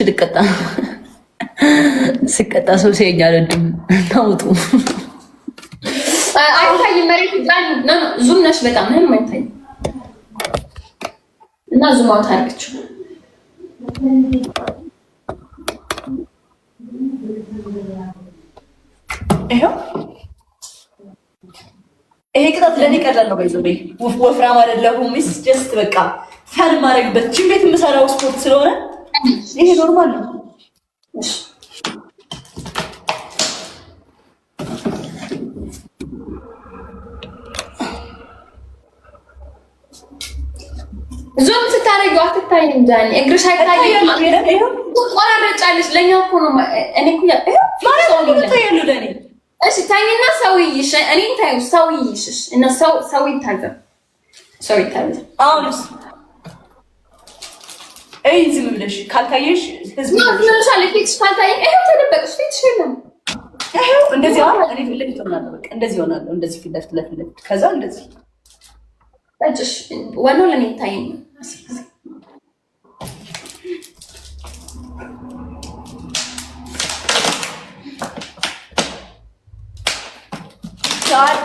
ልቀጣ ስቀጣ ሰው ሲያኝ አልወድም። ታውጡ አይታይም። መሬት ጋር ነው ዙም ነሽ በጣም ምንም አይታይም። እና ዙም አውት አድርገችው ይሄ ቅጣት ለኔ ቀላል ነው። ባይዘው ወፍራም አይደለሁም። ሚስ ጀስት በቃ ፈን ማድረግበት ጂም ቤት የምሰራው ስፖርት ስለሆነ ይሄ ኖርማል ነው። ዞም ስታረጊው አትታይም። ጃኒ እግርሽ አይታይም። ቆራረጫለሽ። ለኛ እኮ ነው እኔ እኮ ማለት ነው ታያሉ ለኔ። እሺ ታይና ሰውይሽ እኔን ታዩ ሰውይሽ እና ሰው ይታዘብ ሰው ይታዘብ። አሁንስ እይ ዝም ብለሽ ካልታየሽ ህዝብ ነው ፊትሽ ካልታየ ይሄው ተደበቅሽ ፊትሽ የለም። ይሄው እንደዚህ አሁን እኔ ፊት ለፊት ሆናለሁ። በቃ እንደዚህ ሆናለሁ። እንደዚህ ፊት ለፊት ከዛ እንደዚህ እጭሽ ዋናው ለኔ ታይኝ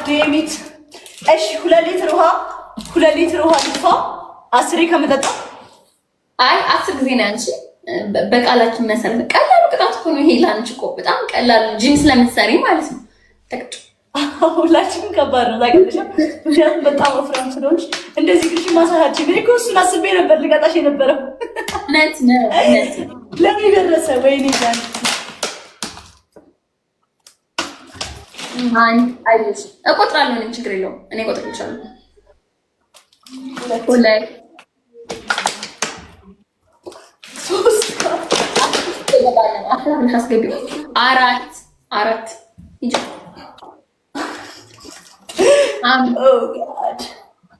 ዴሚት እሺ 2 ሊትር ውሃ ልትፋ 10 ከመጠጣ አይ 10 ጊዜ ነው አንቺ በቃላችን መሰረት ቀላል ቅጣት እኮ ነው ይሄ ላንቺ እኮ በጣም ቀላል ጂም ስለምትሰሪ ማለት ነው። ተቀጭ ሁላችንም ከባድ ነው ታውቂያለሽ። ምክንያቱም በጣም ወፍራም ስለሆንሽ እንደዚህ ግሽ ማሳሃችን እኔ እኮ እሱን አስቤ ነበር ልቀጣሽ የነበረው። እውነት ነው ለምን ደረሰ? ወይኔ ዛሬ አይዞሽ እቆጥራለሁ። እኔም ችግር የለውም። እኔ እቆጥርልሻለሁ። 2 3 4 ይጅ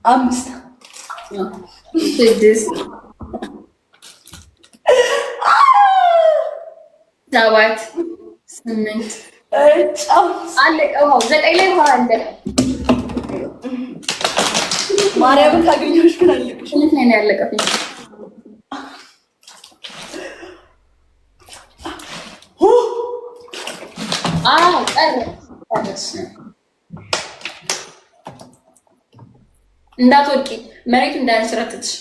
5 6 7 8 አለቀ። ውሃው 9 ላይ ውሃ አለቀ። ማርያምን ካገኘሁሽ ግን አለቀሽ። እንዴት ነው ያለቀብኝ? እንዳትወድቂ መሬቱ እንዳያንሸራትትሽ።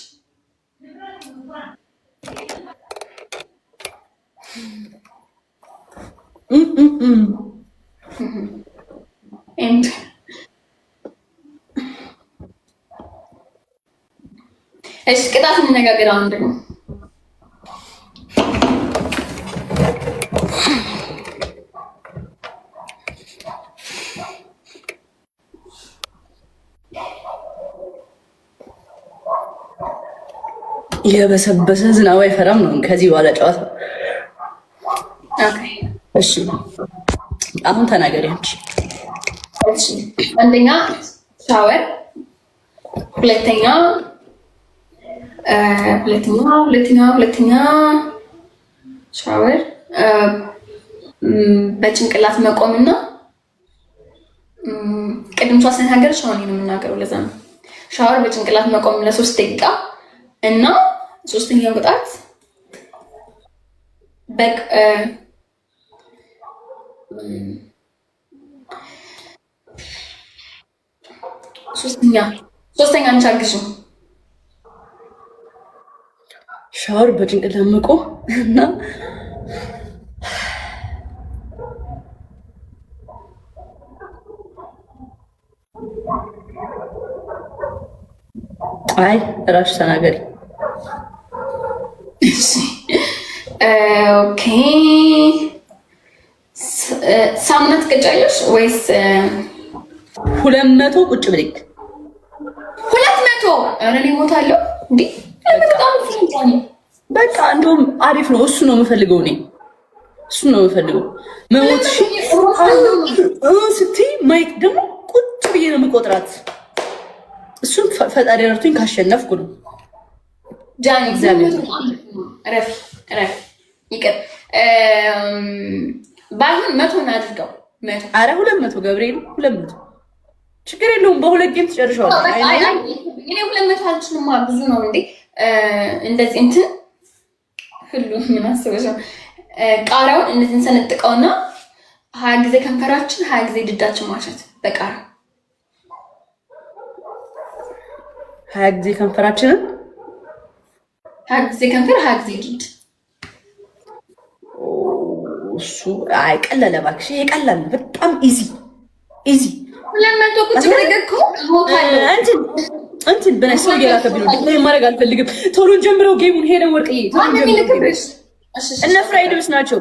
እሺ ቅጣት እንነጋገር። አሁን ደግሞ የበሰበሰ ዝናብ አይፈራም ነው ከዚህ በኋላ ጨዋታ። ኦኬ እሺ አሁን ተናገሪ አንቺ። እሺ አንደኛ ሻወር፣ ሁለተኛ ሻወር በጭንቅላት መቆምና ቅድም ሷስ ተናገርሽ። አሁን ነው የምናገረው። ለዛ ነው ሻወር በጭንቅላት መቆም ለ3 ደቂቃ እና ሶስተኛው ቅጣት በቅ ሶስተኛ አንቺ አግዢ። ሻወር በጭንቅላት መቆም እና አይ እራስሽ ተናገሪ። ኦኬ ሳሙና ትቀጫለሽ ወይስ 200 ቁጭ ብድግ 200? ኧረ እኔ እሞታለሁ እንዴ! በቃ እንደውም አሪፍ ነው። እሱ ነው የምፈልገው። እኔ እሱ ነው የምፈልገው። መሞት ስትይ ማየት ደግሞ ቁጭ ብዬ ነው የምቆጥራት። እሱን ፈጣሪ ረድቶኝ ካሸነፍኩ ነው። ጃኒ እግዚአብሔር ረፍ ይቅር። ባይሆን 100 እናድርገው። 100 ኧረ 200 ገብርኤል 200 ችግር የለውም። በሁለት ጌም ትጨርሻለሽ። እኔ 200 አልችልም። ብዙ ነው እንዴ እንደዚህ እንትን ሁሉም ምን አስበሽ ቃሪያውን እንደዚህ እንሰነጥቀውና 20 ጊዜ ከንፈራችን 20 ጊዜ ድዳችን ማሸት በቃራ 20 ጊዜ ከንፈራችንን 20 ጊዜ ከንፈር 20 ጊዜ ድድ። እሱ አይቀለለ እባክሽ፣ ይቀላል በጣም ኢዚ ኢዚ። ለምን ቁጭ ብለህ እንትን በነሽ ሰው እየላከብኝ ነው። ዲፕሎይ ማድረግ አልፈልግም። ቶሎ ጀምረው ጌሙን ሄደን ወርቅዬ እነ ፍራይድስ ናቸው።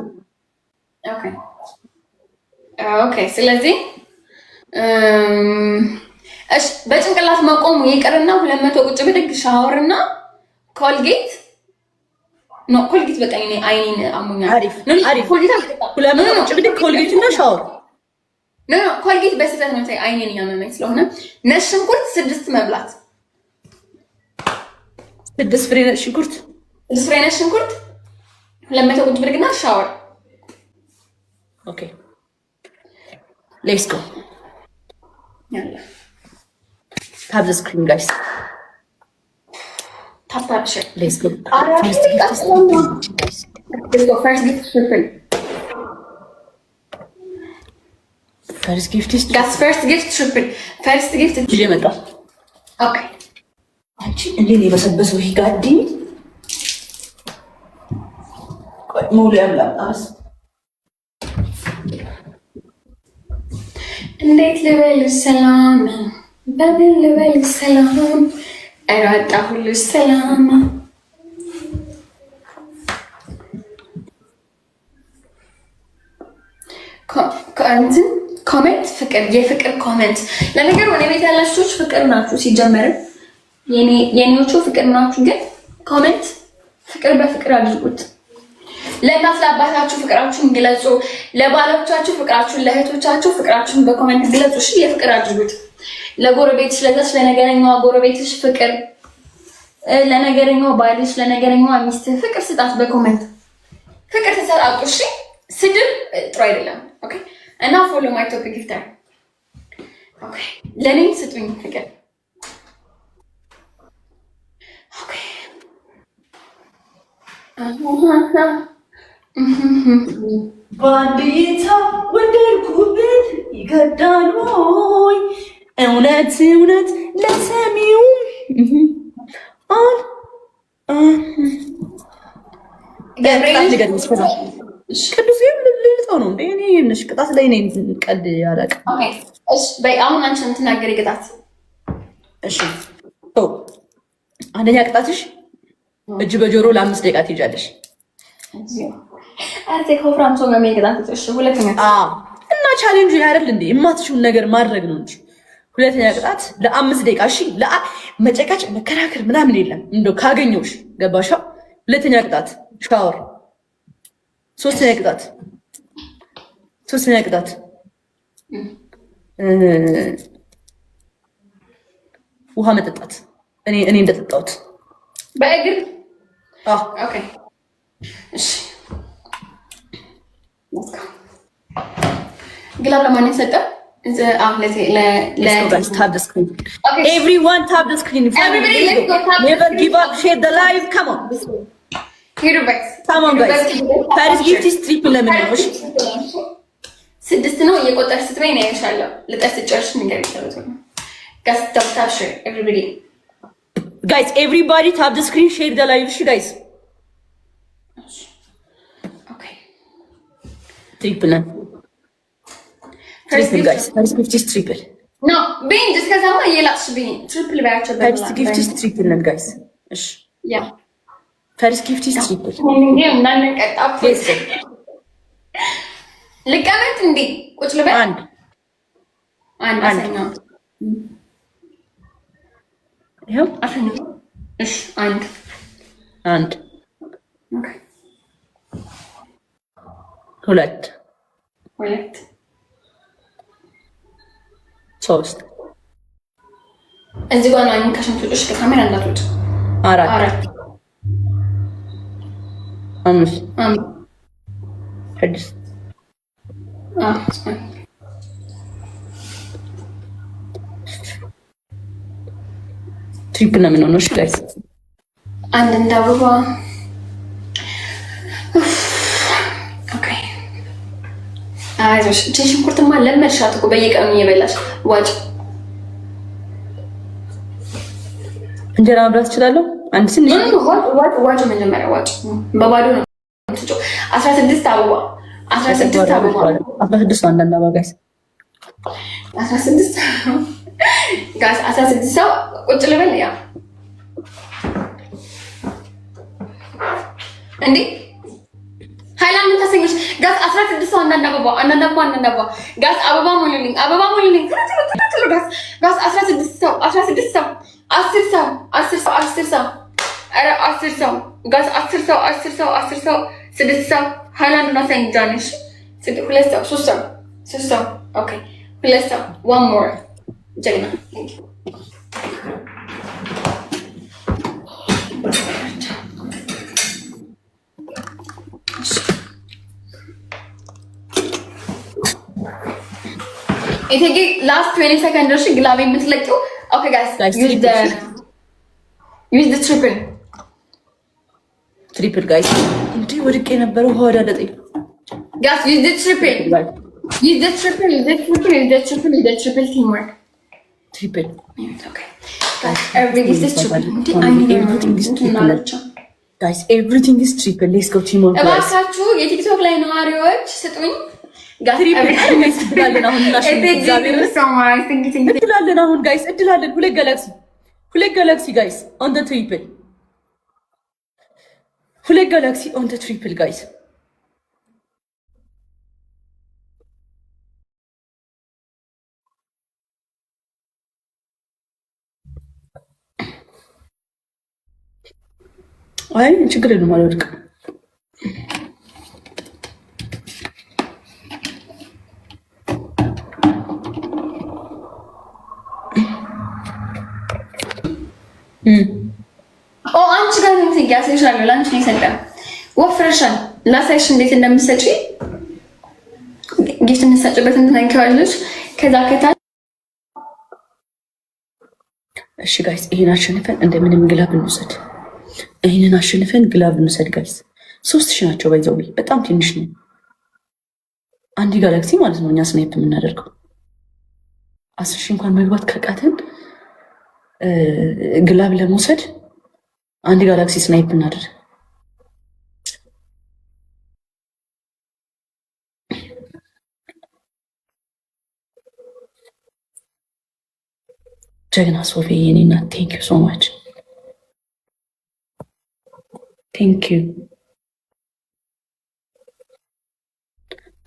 ኦኬ ስለዚህ እሺ በጭንቅላት መቆሙ ይቅርና 200 ቁጭ ብድግ ሻወርና ኮልጌት ኖ ኮልጌት በቃ እኔ አይኔን አሞኛል። አሪፍ አሪፍ። 200 ቁጭ ብድግ ኮልጌት እና ሻወር ኖ ኮልጌት በስተት ነው። ታይ አይኔን ያመመኝ ስለሆነ ነጭ ሽንኩርት 6 መብላት 6 ፍሬ ነጭ ሽንኩርት 6 ፍሬ ነጭ ሽንኩርት 200 ቁጭ ብድግና ሻወር። ኦኬ ሌትስ ጎ ያላ ታብ ዘ ስክሪን ጋይስ ታፕ ሼር ሌትስ ጎ ፈርስት ጊፍት ይዤ መጣሁ። ኦኬ አንቺ እንዴት ነው የበሰበሰው? ይሄ ጋዲ ቆይ ሙሉ ያምላጣስ እንዴት ልበልሽ ሰላም በምን ልበልሽ ሰላም አራጣሁልሽ ሰላም ኮሜንት ፍቅር የፍቅር ኮሜንት። ለነገሩ እኔ ቤት ያላችሁች ፍቅር ናችሁ ሲጀመር የኔዎቹ ፍቅር ናችሁ። ግን ኮሜንት ፍቅር በፍቅር አድርጉት። ለእናት ለአባታችሁ ፍቅራችሁን ግለጹ። ለባሎቻችሁ ፍቅራችሁን፣ ለእህቶቻችሁ ፍቅራችሁን በኮሜንት ግለጹ። እሺ የፍቅር አድርጉት። ለጎረቤትሽ ለዛች ለነገረኛዋ ጎረቤትሽ ፍቅር፣ ለነገረኛዋ ባልሽ፣ ለነገረኛዋ ሚስትህ ፍቅር ስጣት በኮሜንት ፍቅር ተሰጣጡ። እሺ ስድብ ጥሩ አይደለም። ኦኬ እና ፎሎ ማይ ቶፕ ጊፍተር ኦኬ ለኔ ስጡኝ ፍቅር ኦኬ ባንዲታ ወደድኩብን ይገዳል ወይ እውነት እውነት ለሰሚው ቅዱስ ልልጠው ነው እንዴ? እኔ ነሽ ቅጣት ላይ ነኝ። ቀልድ ያላቅ እሺ በይ አሁን አንቺ የምትናገሪ ቅጣት። እሺ አንደኛ ቅጣትሽ እጅ በጆሮ ለ5 ደቂቃ ትይዣለሽ። አርቴ ኮፍራም ሰው ነው ቅጣት። እሺ ሁለተኛ እና ቻሌንጁ ያደርል እንዴ? የማትችውን ነገር ማድረግ ነው እንጂ ሁለተኛ ቅጣት ለ5 ደቂቃ። እሺ መጨቃጭ መከራከር ምናምን የለም። እንደው ካገኘውሽ ገባሻ? ሁለተኛ ቅጣት ሻወር። ሶስተኛ ቅጣት ውሃ መጠጣት። እኔ እንደጠጣሁት በእግር ኦኬ። እሺ ግላብ ለማን ሰጠ? Tap the screen. Okay. Everyone tap the screen. Everybody let's go tap. Never give up. Share the live. Come on. Here back. Come on guys. Paris gift is triple lemon. ስድስት ነው እየቆጠር ስትበይ ነው ያሻለው። ልጠስ ጨርሽ ነገር ይችላል። ጋስ ታፕ share everybody. Guys, everybody tap the screen. Share the live. Guys. Okay. Triple lemon. Triple guys. Paris gift is triple. No, being just because I'm not yellow being triple voucher. Paris gift is triple lemon guys. Ish. Yeah. Paris gift is triple. Yeah, none at up. ልቀመጥ እንዴ? ቁጭ ልበል። አንድ አሰኛው። ይሄው አሰኛው። እሺ አንድ ኦኬ። ሁለት ሶስት እዚህ ጋር ነው አይንካሽን ትልሽ ከካሜራ እንዳትወጪ። አራት አምስት ስድስት ትሪፕል ነው የምንሆነው። እሺ ጋይስ አንድ እንደ አበባ አይዞሽ ሽንኩርትማ ለመድሻት እኮ በየቀኑ እየበላሽ ዋጭ። እንጀራ መብላት እችላለሁ። አንድ ስንት ዋጭ መጀመሪያ ዋጭ በባዶ ነው ትጮ 16 አበባ 16 አበባ 16 አንዳንድ አበባ ጋይስ 16 ጋይስ 16 ሰው ቁጭ ልበል ያ እንዴ ሃይላንድ ታሰኝሽ ጋስ 16 ሰው አንዳንድ አበባ ጋስ አበባ ሙሉልኝ ጋስ 16 ሰው 10 ሰው ኧረ 10 ሰው ጋስ 10 ሰው 6 ሰው ሃይላንድ ታሰኝ ጃንሽ 2 ሰው 3 ሰው ኦኬ 2 ሰው one more ጀግና ኢቴጌ ላስት 20 ሰከንድ እሺ ግላቤ የምትለቂው ኦኬ ጋይስ ዩዝ ዘ ትሪፕል ጋይስ እንዴ ወድቄ ነበር ውሃ ወዳለጠኝ ጋይስ ዩዝ ዘ ትሪፕል ቲምወርክ ትሪፕል ኦኬ ጋይስ ኤቭሪቲንግ ኢዝ ትሪፕል ሌትስ ጎ ቲምወርክ እባካችሁ የቲክቶክ ላይ ነዋሪዎች ስጡኝ እድላለን አሁን ጋይስ እድላለን ሁለት ጋላክሲ ጋይስ ኦን ዘ ትሪፕል ሁለት ጋላክሲ ኦን ዘ ትሪፕል ጋይስ አይ ችግር የለም አልወድቅም አንቺ ጋር ነው ትያሰሻለሁ ላንቺ ነው የሰጠን ወፍረሻል ላሳይሽ እንዴት እንደምትሰጪ ጊፍት እንሰጭበት እንትነካዋለሽ ከዛ ከታች እሺ ጋይስ ይሄን አሸንፈን እንደምንም ግላብ እንውሰድ ጋይስ 3000 ናቸው ባይዘው በጣም ትንሽ ነው አንድ ጋላክሲ ማለት ነው እኛ ስናይፕ የምናደርገው 10,000 እንኳን መግባት ከቃተን ግላብ ለመውሰድ አንድ ጋላክሲ ስናይፕ እናደርግ ጀግና ሶፊ የኔና ቴንክ ዩ ሶ ማች ቴንክ ዩ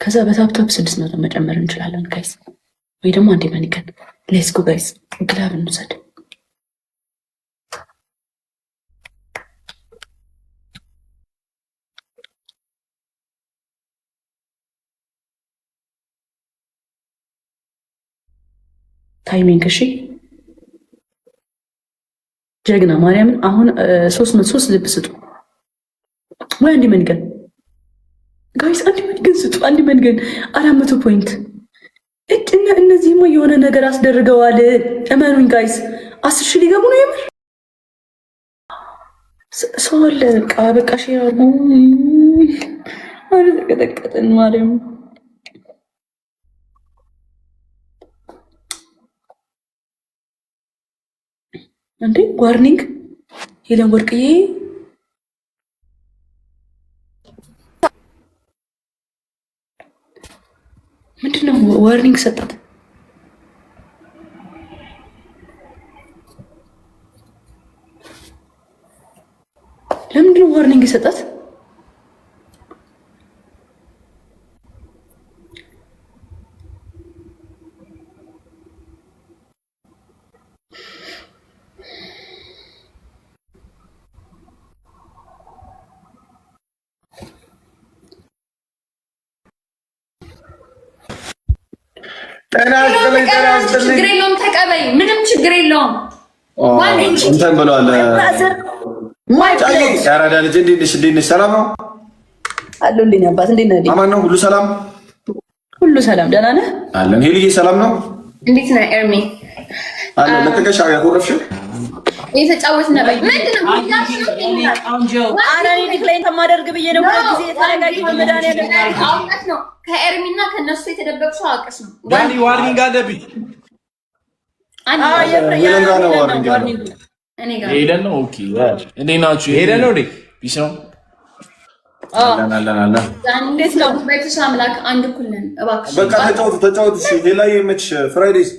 ከዛ በታፕታፕ 600 መጨመር እንችላለን ጋይስ ወይ ደግሞ አንዴ ማኒከን ሌትስ ጎ ጋይስ ግላብ እንውሰድ ታይሚንግ እሺ ጀግና ማርያምን አሁን 303 ልብ ስጡ ወይ አንድ መንገን ጋይስ አንድ መንገን ስጡ አንድ መንገን 400 ፖይንት እጥና እነዚህማ የሆነ ነገር አስደርገዋል እመኑኝ ጋይስ 10,000 ሊገቡ ነው የምር ሶል በቃ ሼር አረቀጠቀጠን ማርያም እንዴ ዋርኒንግ ሄለን ወርቅዬ ምንድነው ዋርኒንግ ሰጣት ለምንድነው ዋርኒንግ ሰጣት ችግር የለውም ተቀበይ ምንም ችግር የለውም እንትን ብለዋል ያራዳ ልጅ እንዴት ነሽ ሰላም ነው አለሁልኝ አባት እንዴት ነህ አማን ነው ሁሉ ሰላም ደህና ነህ አለን ሄልዬ ሰላም ነው እንዴት ነህ ኤርሚ አለ ለተከሻ ያቆረፍሽ የተጫወት ነበር። ምንድነው አራኔ ዲክላይን ከማደርግ ብዬ ነው። ጊዜ ተረጋጊ። መድኃኒዓለም አውቀት ነው። ከኤርሚና ከነሱ የተደበቅሽው አውቀሽ ነው። ዳኒ ዋርኒንግ አለብኝ። ሄደን ነው። ኦኬ እንዴት ናችሁ? ሄደን ነው። ፒስ ነው። እንዴት ነው? በተሻ አምላክ አንድ እኩል ነን። እባክሽ በቃ ተጫወቱ። ሌላ የመች ፍራይዴስ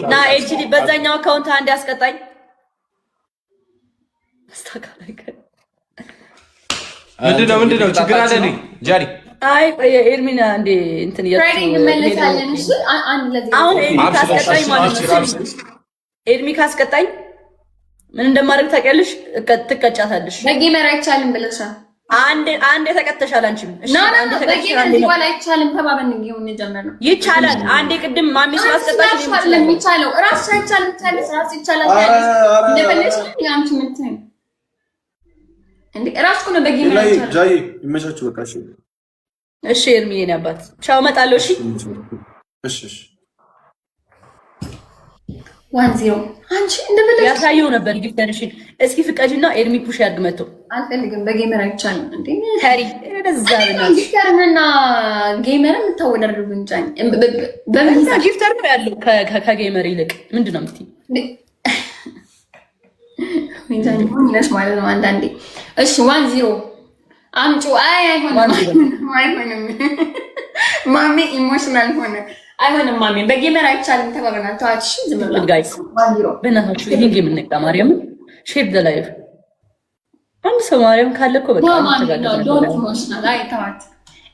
ና ኤችዲ በዛኛው አካውንት አንድ ያስቀጣኝ ምንድነው ችግር አለ ጃሪ? አይ ኤርሚና እንዴ እንትን አሁን ኤርሚ ካስቀጣኝ ምን እንደማድረግ ታውቂያለሽ? ትቀጫታለሽ። በጌመር አይቻልም ብለሻል። አንዴ ተቀጥተሻል። አንቺም አይቻልም ተባበን ነው ይቻላል። አንዴ ቅድም ማሚ ስላስቀጣሽ የሚቻለው ራስ አይቻልም። ራስ ይቻላል። እንደፈለግሽ አንቺ ምትይ እንዴ ራስ ኮነ በጌመር አይቻልም። ጃይ ይመቻችሁ። በቃ እሺ ኤርሚ የኔ አባት ቻው፣ እመጣለሁ። እሺ 1-0 አንቺ እንደፈለግሽ ያሳየው ነበር። ጊፍተርሽን እስኪ ፍቀጂና ኤርሚ ፑሽ ያድርግ መጥቶ አልፈልግም። በጌመር አይቻልም እንዴ ታሪ እንደዛ ነው። ጊፍተርና ጌመር የምታወዳድሩ እንጃኝ በምን ጊፍተር ነው ያለው ከጌመር ይልቅ ምንድነው የምትይ? እንጃኝ ምንሽ ማለት ነው አንዳንዴ። እሺ 1-0 አምጪ። አይሆንም ማሚ ኢሞሽናል ሆነ። አይሆንም ማሚ በጌመር አይቻልም ተባብለናል። ተዋች ዝም ብላ ጋይስ በእናታችሁ ይሄን ጌም እንቅጣ። ማርያም ሼር ዘ ላይቭ አንድ ሰው ማርያም ካለ እኮ በቃ ዶንት ኢሞሽናል። አይ ተዋት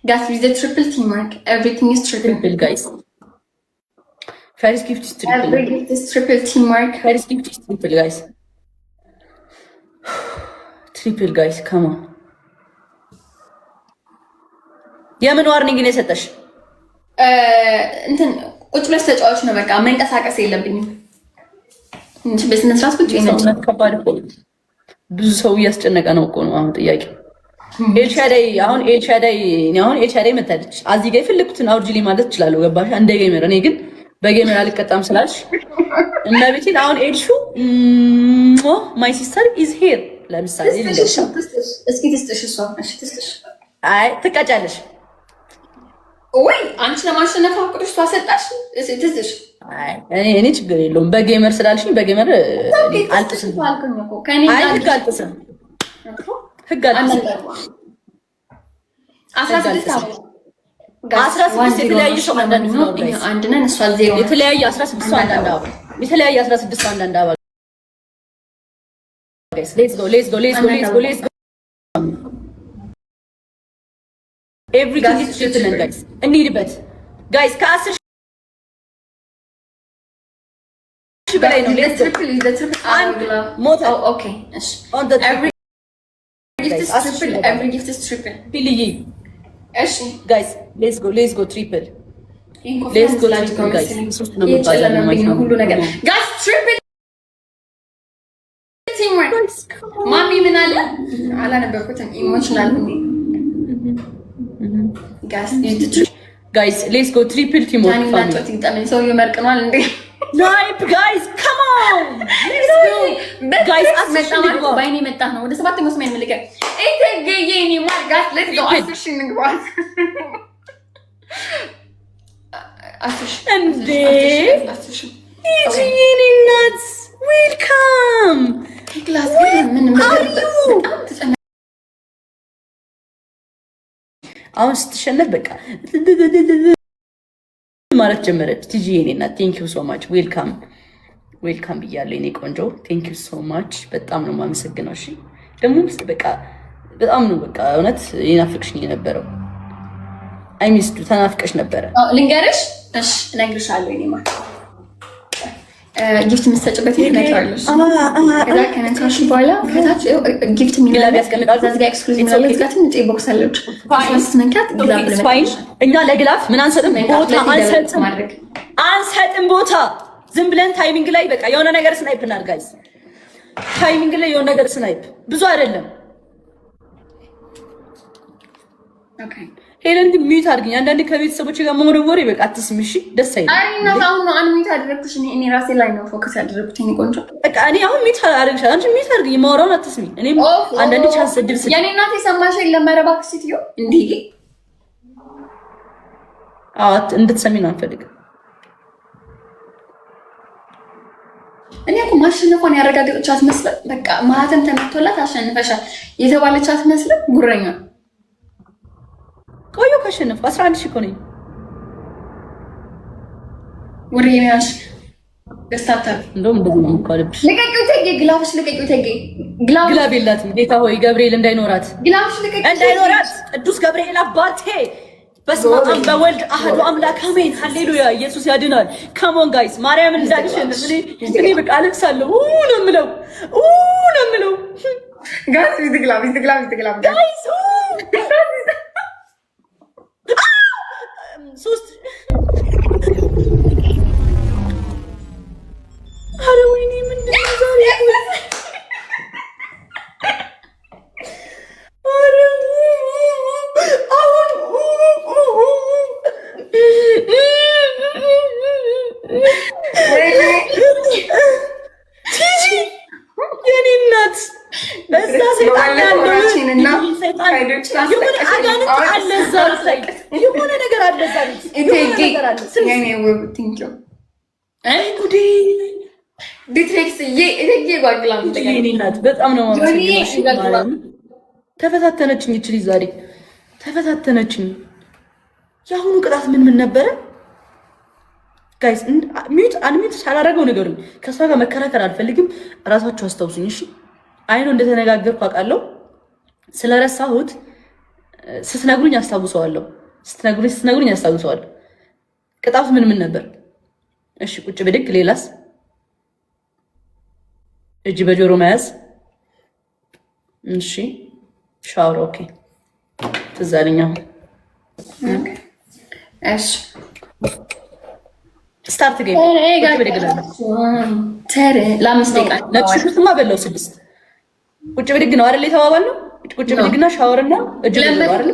ጋስ ዊዝ ዘ ትሪፕል ቲም ወርክ ኤቭሪቲንግ ኢዝ ትሪፕል ጋይስ። ፈርስት ጊፍት ኢዝ ትሪፕል ኤቭሪቲንግ ኢዝ ትሪፕል ቲም ወርክ ፈርስት ጊፍት ኢዝ ትሪፕል ጋይስ። ትሪፕል ጋይስ ካም ኦን። የምን ዋርኒንግ ነው የሰጠሽ? እንትን ቁጭ ብለሽ ተጫዋች ነው በቃ መንቀሳቀስ የለብኝም እንጂ በስነ ስርዓት ቁጭ ነው። ከባድ እኮ ብዙ ሰው እያስጨነቀ ነው እኮ ነው አሁን ጥያቄ። ኤልሻዳይ ኤልሻዳይ መታለች። አዚ ጋር የፈለኩትን አውርጂሊ ማለት እችላለሁ። ገባሽ? እንደ ጌመር። እኔ ግን በጌመር አልቀጣም ስላልሽ እና ቤቴን አሁን ኤልሹ ማይ ሲስተር ኢዝ ሄር ለምሳሌ እስኪ ትስጥሽ እሷ። እሺ ትስጥሽ። አይ ትቀጫለሽ ወይ አንቺ ለማሸነፍ አቅዶሽ ታሰጣሽ ትዝሽ። እኔ ችግር የለውም በጌመር ስላልሽኝ በጌመር አልጥስም። አይ ህግ አልጥስም። 16 የተለያየ ሰው አንዳንድ ነው አንድ ነን። እሷ 0 የተለያየ 16 ሰው አንዳንድ አባ የተለያየ 16 ሰው አንዳንድ አባ ሌትስ ጎ ኤቭሪቲንግ ኢዝ ትሪፕል ጋይስ። እንሂድበት ጋይስ። ከ10 ሺህ በላይ ነው። ሌትስ ትሪፕል ኢዝ ዘ ትሪፕል ሞተ። ኦኬ እሺ ኦን ዘ ኤቭሪ ጊፍት ኢዝ ትሪፕል ቢልይ። እሺ ጋይስ ሌትስ ጎ ትሪፕል ጋይስ። ሶስት ነው የሚባለው ሁሉ ነገር ጋይስ ትሪፕል ቲም ወርክ። ማሚ ምን አለ አላነበርኩትም። ኢሞሽናል ጋይስ ሌትስ ጎ ትሪፕል ቲም ወርክ ፋሚሊ። ሰውዬው መርቅኗል እንዴ? ናይፕ ጋይስ ካም ኦን ሌትስ ጎ ጋይስ። አስመጣማት ባይኔ መጣ ነው ወደ 7ኛው ሰማይ መልከ እተገየኝ ማርጋት ሌትስ ጎ 10 ሺህ ንግባ። 10 ሺህ እንዴ ኢጂኒ ናትስ ዌልካም ክላስ ግን ምን በጣም አሁን ስትሸነፍ በቃ ማለት ጀመረች። ቲጂ የኔ እናት ቴንክ ዩ ሶ ማች ዌልካም ብያለሁ የኔ ቆንጆ። ቴንክ ዩ ሶ ማች በጣም ነው የማመሰግነው። እሺ ደግሞ በቃ በጣም ነው በቃ እውነት ይናፍቅሽኝ የነበረው። አይ ሚስዱ ተናፍቀሽ ነበረ። ልንገርሽ። እሺ እነግርሻለሁ የኔ ማር ጊፍት የምትሰጭበት ይነግራለሽ። ከዛ ከነካሽ በኋላ ከታች ጊፍት የሚላብ ያስቀምጣል። እዛ ጋር ኤክስክሉዚቭ ነው ለዝጋት እንደ ቦክስ አለች። ፋስት መንካት ግላብ ለማድረግ እኛ ለግላፍ ምን አንሰጥም ቦታ ዝም ብለን ታይሚንግ ላይ በቃ የሆነ ነገር ስናይፕ እናድርግ ጋይስ። ታይሚንግ ላይ የሆነ ነገር ስናይፕ ብዙ አይደለም ሄለን ግን ሚዩት አድርግኝ። አንዳንዴ ከቤተሰቦች ጋር መወረወር በቃ አትስሚ። እሺ ደስ አይልም። አይ እና አሁን ነው ሚዩት አደረግኩሽ። እኔ ራሴ ላይ ነው ፎከስ ያደረኩት። እኔ ቆንጆ በቃ እኔ አሁን ሚዩት አደረግሻለሁ። አንቺ ሚዩት አድርግኝ። ማውራውን አትስሚ። እኔም አንዳንዴ ቻንስ እድል ስጥ። የኔ እናቴ ሰማሽ ለማረባክ ስትዩ እንዴ እንድትሰሚ ነው አንፈልግም። እኔ እኮ ማሸነፏን ያረጋገጠች አትመስልም። በቃ ማህተም ተመቶላት አሸንፈሻል የተባለች አትመስልም። ጉረኛ ቆዩ ካሸነፍ 11 ሺህ እኮ ነኝ። ወሬኛሽ ደስታታ እንደውም እንደዚህ ነው የምትቆልብሽ። ልቀቂው ተጌ ግላፍሽ ልቀቂው ተጌ ግላብ የላትም። ጌታ ሆይ ገብርኤል እንዳይኖራት ግላፍሽ ልቀቂው እንዳይኖራት ቅዱስ ገብርኤል አባቴ በስመ አብ በወልድ አሐዱ አምላክ አሜን ሃሌሉያ ኢየሱስ ያድናል። ካሞን ጋይስ ማርያም እንዳልሸንፍ እኔ በቃ አለቅሳለሁ ነው የምለው ጋይስ ቢዝግላብ ጋይስ ሶስት ኧረ ወይኔ ምንድን ነው ዛሬ የሆነ ነገር አለ በጣም ነው ተፈታተነችኝ። ይችል ዛሬ ተፈታተነችኝ። የአሁኑ ቅጣት ምን ነበረ ጋይስ? ሚዩት ሳላደርገው ነገሩኝ። ከእሷ ጋር መከራከር አልፈልግም። እራሳችሁ አስታውሱኝ እሺ። አይኖ እንደተነጋገርኩ አውቃለሁ። ስለረሳሁት ስትነግሩኝ አስታውሰዋለሁ። ስትነግሩኝ አስታውሰዋለሁ። ቅጣቱ ምን ነበር? እሺ ቁጭ ብድግ። ሌላስ? እጅ በጆሮ መያዝ። እሺ ሻወር። ኦኬ ትዝ አለኝ አሁን። እሺ ስታርት ጌም። ቁጭ ብድግ ለአምስት ደቂቃ ነጭ ሽንኩርትማ በላው 6 ቁጭ ብድግ ነው አይደል የተባባልነው? ቁጭ ብድግና ሻወርና እጅ በጆሮ አይደል?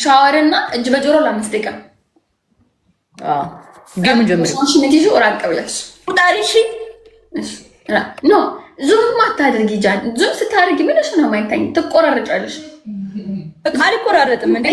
ሻወርና እጅ በጆሮ ለ5 ደቂቃ። ጌም ጀምር። ነቲጁ ራቅ ብለሽ ቁጣሪ። እሺ ኖ ዙም አታድርጊ ጃን። ዙም ስታደርጊ ምንሽ ነው የማይታኝ? ትቆራረጫለሽ። አልቆራረጥም እንዴ